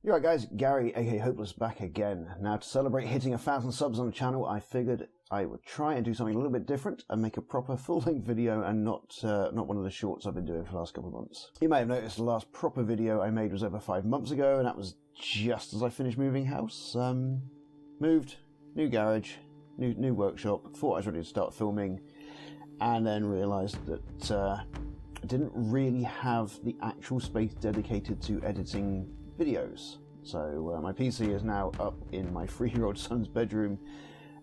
You right guys, Gary aka Hopeless back again. Now to celebrate hitting 1,000 subs on the channel, I figured I would try and do something a little bit different and make a proper full-length video and not one of the shorts I've been doing for the last couple of months. You may have noticed the last proper video I made was over 5 months ago, and that was just as I finished moving house. Moved, new garage, new workshop, thought I was ready to start filming, and then realised that I didn't really have the actual space dedicated to editing videos. So my PC is now up in my 3-year-old son's bedroom.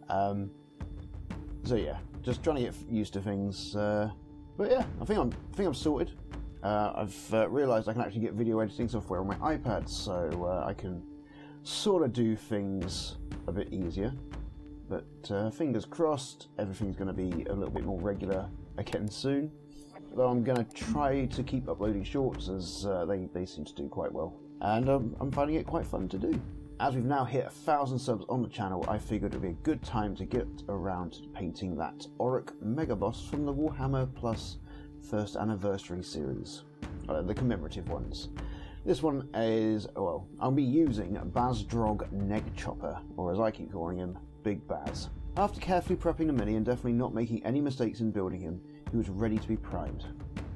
So yeah, just trying to get used to things. But yeah, I think I'm sorted. I've realised I can actually get video editing software on my iPad, so I can sort of do things a bit easier. But fingers crossed, everything's going to be a little bit more regular again soon. Though I'm going to try to keep uploading shorts, as they seem to do quite well. And I'm finding it quite fun to do. As we've now hit 1,000 subs on the channel, I figured it would be a good time to get around to painting that Orc Mega Boss from the Warhammer Plus first anniversary series, the commemorative ones. This one is, well, I'll be using Bazdrogg Nekk-Choppa, or as I keep calling him, Big Baz. After carefully prepping the mini and definitely not making any mistakes in building him, he was ready to be primed.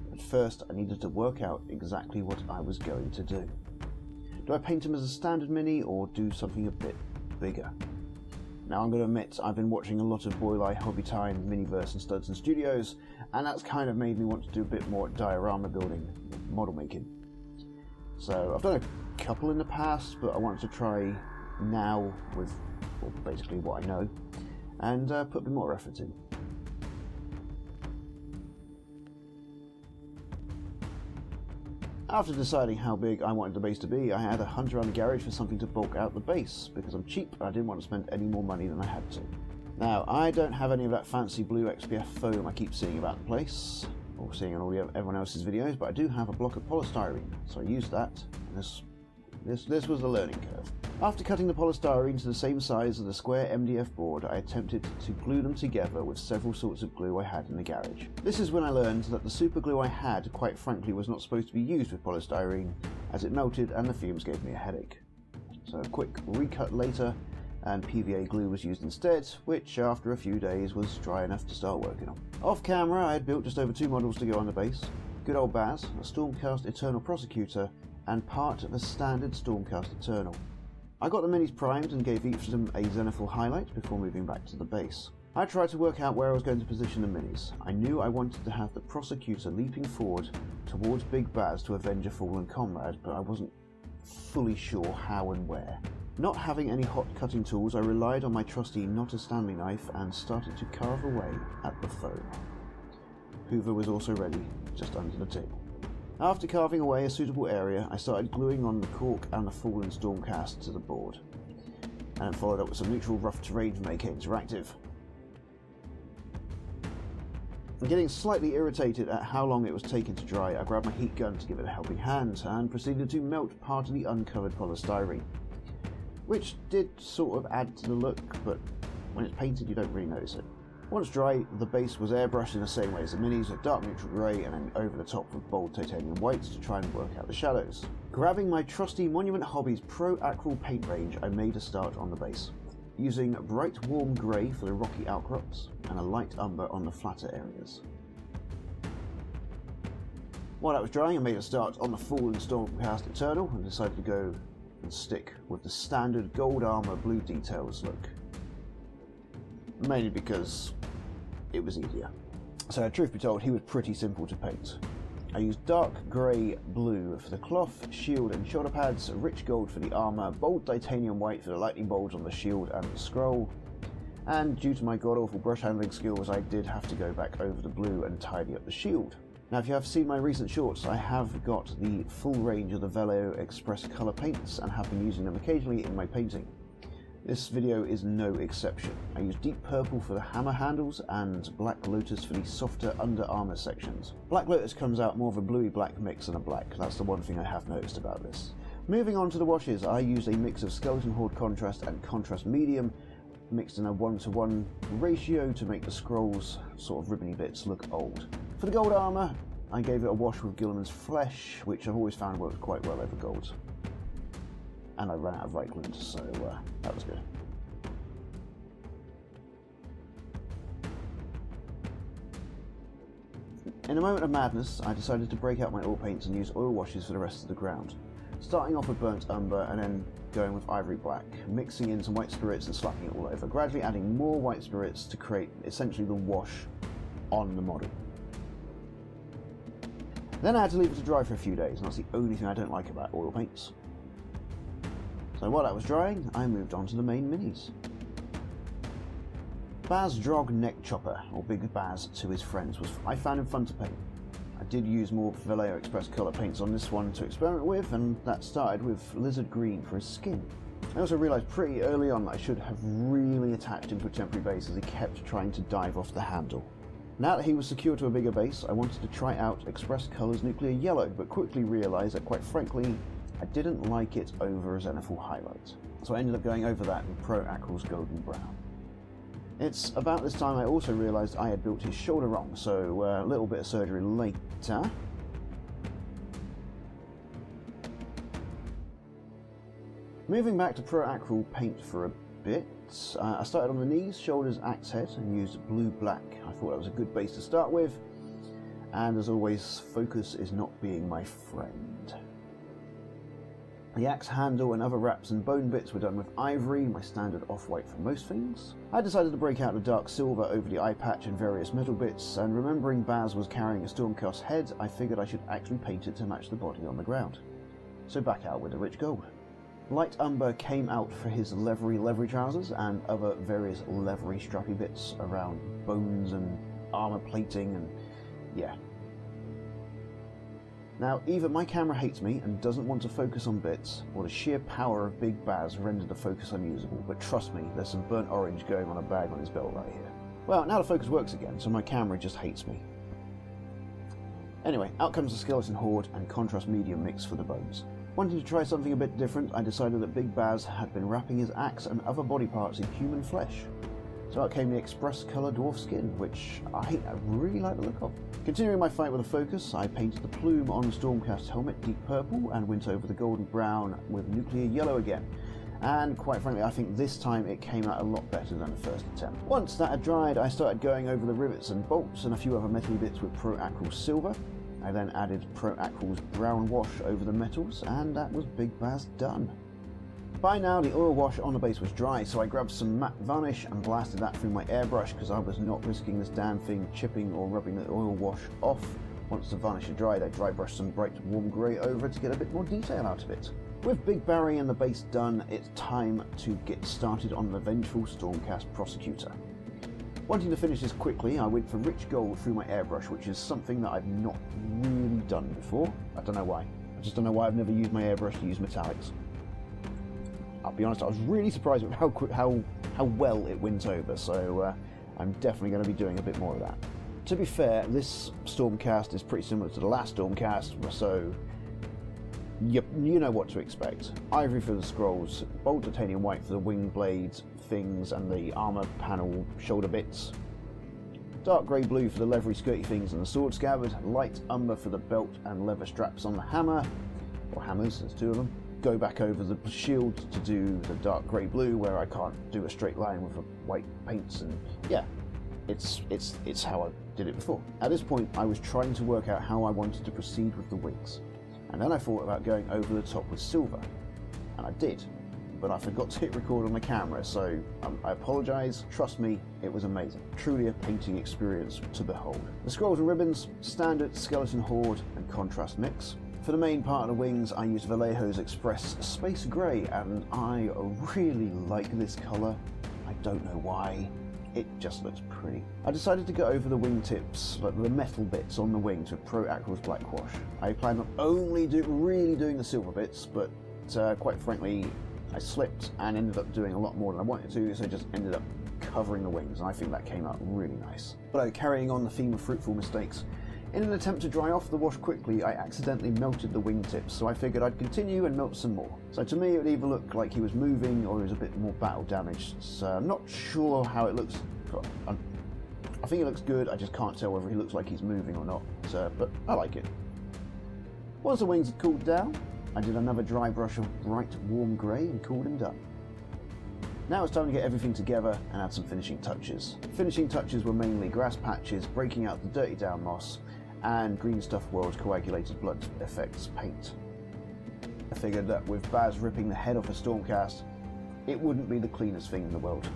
But first I needed to work out exactly what I was going to do. Do I paint him as a standard mini or do something a bit bigger? Now I'm going to admit I've been watching a lot of Boylai, Hobby Time, Miniverse and Studs and Studios, and that's kind of made me want to do a bit more diorama building, model making. So I've done a couple in the past, but I wanted to try now with basically what I know, and put a bit more effort in. After deciding how big I wanted the base to be, I had a hunt around the garage for something to bulk out the base, because I'm cheap and I didn't want to spend any more money than I had to. Now, I don't have any of that fancy blue XPF foam I keep seeing about the place, or seeing on everyone else's videos, but I do have a block of polystyrene, so I used that, and this was the learning curve. After cutting the polystyrene to the same size as the square MDF board, I attempted to glue them together with several sorts of glue I had in the garage. This is when I learned that the super glue I had, quite frankly, was not supposed to be used with polystyrene, as it melted and the fumes gave me a headache. So a quick recut later, and PVA glue was used instead, which after a few days was dry enough to start working on. Off camera, I had built just over 2 models to go on the base. Good old Baz, a Stormcast Eternal Prosecutor, and part of a standard Stormcast Eternal. I got the minis primed and gave each of them a zenithal highlight before moving back to the base. I tried to work out where I was going to position the minis. I knew I wanted to have the Prosecutor leaping forward towards Big Baz to avenge a fallen comrade, but I wasn't fully sure how and where. Not having any hot cutting tools, I relied on my trusty Not a Stanley knife and started to carve away at the foam. Hoover was also ready, just under the table. After carving away a suitable area, I started gluing on the cork and the fallen Stormcast to the board, and followed up with some neutral rough terrain to make it interactive. Getting slightly irritated at how long it was taking to dry, I grabbed my heat gun to give it a helping hand and proceeded to melt part of the uncovered polystyrene, which did sort of add to the look, but when it's painted you don't really notice it. Once dry, the base was airbrushed in the same way as the minis, a dark neutral grey and then over the top with bold titanium whites to try and work out the shadows. Grabbing my trusty Monument Hobbies Pro Acryl paint range, I made a start on the base, using bright warm grey for the rocky outcrops and a light umber on the flatter areas. While that was drying, I made a start on the fallen Stormcast Eternal and decided to go and stick with the standard gold armour blue details look. Mainly because it was easier. So truth be told, he was pretty simple to paint. I used dark grey blue for the cloth, shield and shoulder pads, rich gold for the armour, bold titanium white for the lightning bolts on the shield and the scroll, and due to my god-awful brush handling skills I did have to go back over the blue and tidy up the shield. Now if you have seen my recent shorts, I have got the full range of the Velo Express colour paints and have been using them occasionally in my painting. This video is no exception. I used deep purple for the hammer handles and black lotus for the softer under armour sections. Black lotus comes out more of a bluey black mix than a black, that's the one thing I have noticed about this. Moving on to the washes, I used a mix of Skeleton Horde contrast and contrast medium, mixed in a 1:1 ratio to make the scrolls sort of ribbony bits look old. For the gold armour, I gave it a wash with Guilliman's Flesh, which I've always found works quite well over gold. and I ran out of Reichland, so that was good. In a moment of madness, I decided to break out my oil paints and use oil washes for the rest of the ground, starting off with burnt umber and then going with ivory black, mixing in some white spirits and slapping it all over, gradually adding more white spirits to create essentially the wash on the model. Then I had to leave it to dry for a few days, and that's the only thing I don't like about oil paints. So while that was drying, I moved on to the main minis. Bazdrogg Nekk-Choppa, or Big Baz to his friends, I found him fun to paint. I did use more Vallejo Express colour paints on this one to experiment with, and that started with lizard green for his skin. I also realised pretty early on that I should have really attached him to a temporary base as he kept trying to dive off the handle. Now that he was secure to a bigger base, I wanted to try out Express Colours Nuclear Yellow, but quickly realised that quite frankly, I didn't like it over a Zenithal Highlight. So I ended up going over that with Pro Acryl's Golden Brown. It's about this time I also realised I had built his shoulder wrong, so a little bit of surgery later. Moving back to Pro Acryl paint for a bit, I started on the knees, shoulders, axe head and used blue-black. I thought that was a good base to start with, and as always, focus is not being my friend. The axe handle and other wraps and bone bits were done with ivory, my standard off-white for most things. I decided to break out the dark silver over the eye patch and various metal bits, and remembering Baz was carrying a Stormcast head, I figured I should actually paint it to match the body on the ground. So back out with the rich gold. Light umber came out for his leathery trousers and other various leathery strappy bits around bones and armour plating and yeah. Now, either my camera hates me and doesn't want to focus on bits, or the sheer power of Big Baz rendered the focus unusable, but trust me, there's some burnt orange going on a bag on his belt right here. Well, now the focus works again, so my camera just hates me. Anyway, out comes the skeleton horde and contrast medium mix for the bones. Wanting to try something a bit different, I decided that Big Baz had been wrapping his axe and other body parts in human flesh. So out came the Express Colour Dwarf skin, which I really like the look of. Continuing my fight with the focus, I painted the plume on the Stormcast helmet deep purple and went over the golden brown with nuclear yellow again. And quite frankly, I think this time it came out a lot better than the first attempt. Once that had dried, I started going over the rivets and bolts and a few other metal bits with Pro Acryl silver. I then added Pro Acryl's brown wash over the metals, and that was Big Baz done. By now the oil wash on the base was dry, so I grabbed some matte varnish and blasted that through my airbrush because I was not risking this damn thing chipping or rubbing the oil wash off. Once the varnish had dried, I dry brushed some bright warm grey over to get a bit more detail out of it. With Big Barry and the base done, it's time to get started on the vengeful Stormcast Prosecutor. Wanting to finish this quickly, I went for rich gold through my airbrush, which is something that I've not really done before. I don't know why. I just don't know why I've never used my airbrush to use metallics. I'll be honest, I was really surprised with how well it went over, so I'm definitely going to be doing a bit more of that. To be fair, this Stormcast is pretty similar to the last Stormcast, so you know what to expect. Ivory for the scrolls, bold titanium white for the wing blades, things and the armour panel shoulder bits, dark grey blue for the leathery skirty things and the sword scabbard, light umber for the belt and leather straps on the hammer, or hammers, there's two of them. Go back over the shield to do the dark grey blue where I can't do a straight line with the white paints, and yeah, it's how I did it before. At this point I was trying to work out how I wanted to proceed with the wings, and then I thought about going over the top with silver, and I did, but I forgot to hit record on the camera, so I apologise. Trust me, it was amazing. Truly a painting experience to behold. The scrolls and ribbons, standard skeleton horde and contrast mix. For the main part of the wings, I used Vallejo's Express Space Grey, and I really like this colour. I don't know why. It just looks pretty. I decided to go over the wingtips, like the metal bits on the wings with Pro Acryl's black wash. I planned on only really doing the silver bits, but quite frankly, I slipped and ended up doing a lot more than I wanted to, so I just ended up covering the wings, and I think that came out really nice. But carrying on the theme of fruitful mistakes, in an attempt to dry off the wash quickly, I accidentally melted the wingtips, so I figured I'd continue and melt some more. So to me it would either look like he was moving or he was a bit more battle damaged, so I'm not sure how it looks. I think it looks good, I just can't tell whether he looks like he's moving or not, but I like it. Once the wings had cooled down, I did another dry brush of bright warm grey and called him done. Now it's time to get everything together and add some finishing touches. Finishing touches were mainly grass patches, breaking out the dirty down moss, and Green Stuff World coagulated blood effects paint. I figured that with Baz ripping the head off a Stormcast, it wouldn't be the cleanest thing in the world.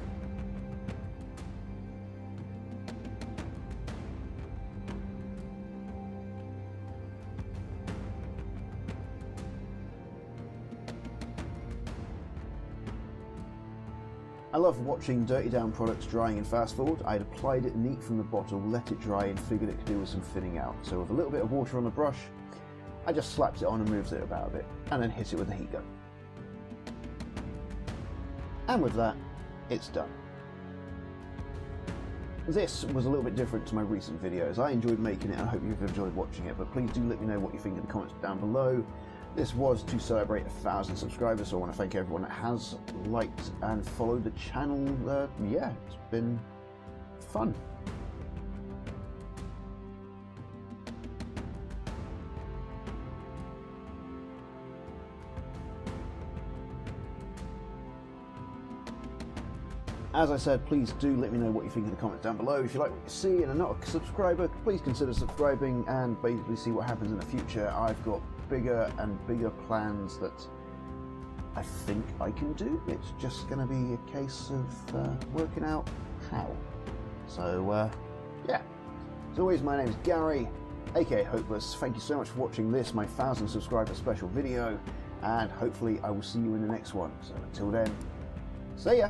I love watching dirty down products drying in fast forward. I'd applied it neat from the bottle, let it dry and figured it could do with some thinning out. So with a little bit of water on the brush, I just slapped it on and moved it about a bit, and then hit it with the heat gun. And with that, it's done. This was a little bit different to my recent videos. I enjoyed making it and I hope you've enjoyed watching it, but please do let me know what you think in the comments down below. This was to celebrate 1,000 subscribers, so I want to thank everyone that has liked and followed the channel. Yeah, it's been fun. As I said, please do let me know what you think in the comments down below. If you like what you see and are not a subscriber, please consider subscribing and basically see what happens in the future. I've got bigger and bigger plans that I think I can do. It's just going to be a case of working out how. So, yeah. As always, my name is Gary, aka Hopeless. Thank you so much for watching this, my 1,000 subscriber special video, and hopefully I will see you in the next one. So until then, see ya!